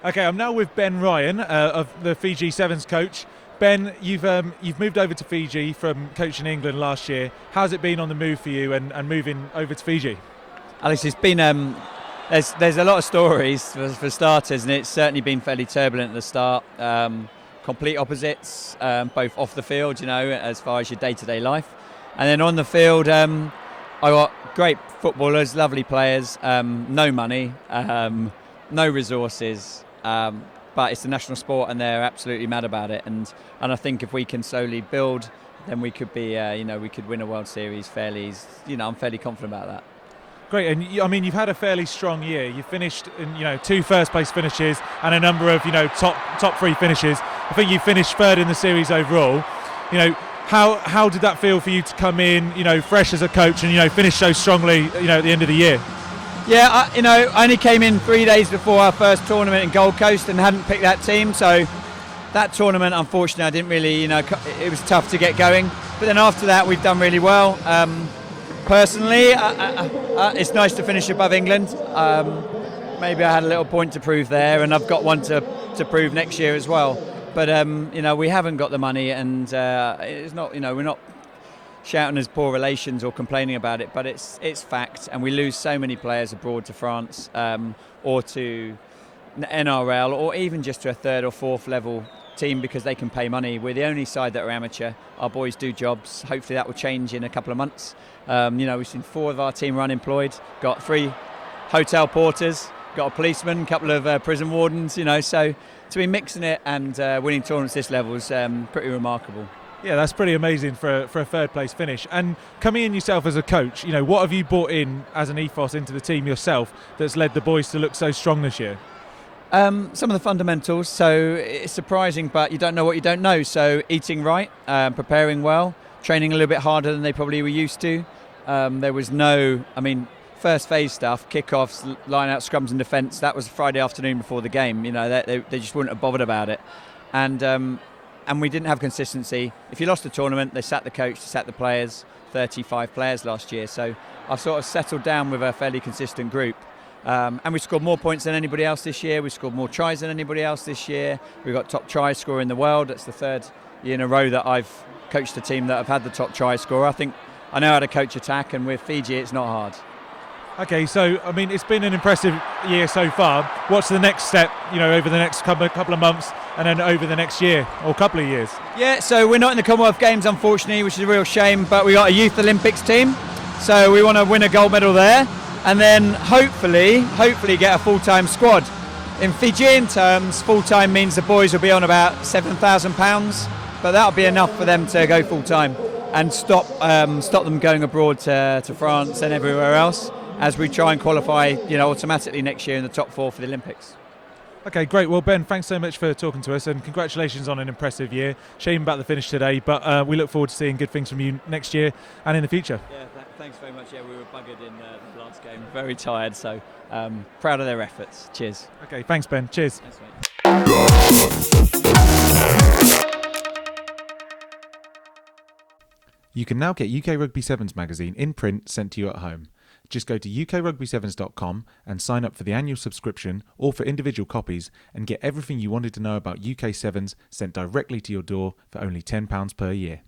Okay, I'm now with Ben Ryan, of the Fiji Sevens coach. Ben, you've moved over to Fiji from coaching England last year. How's it been on the move for you and moving over to Fiji? Alex, it's been there's a lot of stories for starters, and it's certainly been fairly turbulent at the start. Complete opposites, both off the field, as far as your day-to-day life, and then on the field, I got great footballers, lovely players, no money, no resources. But it's a national sport, and they're absolutely mad about it. And I think if we can slowly build, then we could be, we could win a World Series fairly. I'm fairly confident about that. Great, and you've had a fairly strong year. You finished in 2 first-place finishes and a number of top 3 finishes. I think you finished 3rd in the series overall. How did that feel for you to come in, fresh as a coach, and finish so strongly, at the end of the year? Yeah, I only came in 3 days before our first tournament in Gold Coast and hadn't picked that team. So that tournament, unfortunately, I didn't really, it was tough to get going. But then after that, we've done really well. Personally, it's nice to finish above England. Maybe I had a little point to prove there, and I've got one to prove next year as well. But we haven't got the money, and it's not, we're not shouting as poor relations or complaining about it, but it's fact, and we lose so many players abroad to France or to NRL, or even just to a 3rd or 4th level team because they can pay money. We're the only side that are amateur. Our boys do jobs. Hopefully that will change in a couple of months. We've seen 4 of our team are unemployed, got 3 hotel porters, got a policeman, a couple of prison wardens, so to be mixing it and winning tournaments this level is pretty remarkable. Yeah, that's pretty amazing for a 3rd place finish. And coming in yourself as a coach, what have you brought in as an ethos into the team yourself that's led the boys to look so strong this year? Some of the fundamentals. So it's surprising, but you don't know what you don't know. So eating right, preparing well, training a little bit harder than they probably were used to. There was first phase stuff, kickoffs, line out, scrums and defence. That was Friday afternoon before the game. They just wouldn't have bothered about it. And we didn't have consistency. If you lost the tournament, they sat the coach, they sat the players, 35 players last year. So I've sort of settled down with a fairly consistent group. And we scored more points than anybody else this year. We scored more tries than anybody else this year. We've got top try scorer in the world. That's the 3rd year in a row that I've coached a team that have had the top try scorer. I think I know how to coach attack, and with Fiji, it's not hard. Okay, so it's been an impressive year so far. What's the next step, over the next couple of months, and then over the next year or couple of years? Yeah, so we're not in the Commonwealth Games, unfortunately, which is a real shame. But we got a Youth Olympics team, so we want to win a gold medal there, and then hopefully get a full-time squad. In Fijian terms, full-time means the boys will be on about £7,000, but that'll be enough for them to go full-time and stop them going abroad to France and everywhere else, as we try and qualify, automatically next year in the top 4 for the Olympics. Okay, great. Well, Ben, thanks so much for talking to us, and congratulations on an impressive year. Shame about the finish today, but we look forward to seeing good things from you next year and in the future. Yeah, thanks very much. Yeah, we were buggered in the last game. Very tired, so proud of their efforts. Cheers. Okay, thanks, Ben. Cheers. Thanks, mate. You can now get UK Rugby Sevens magazine in print sent to you at home. Just go to ukrugby7s.com and sign up for the annual subscription or for individual copies, and get everything you wanted to know about UK Sevens sent directly to your door for only £10 per year.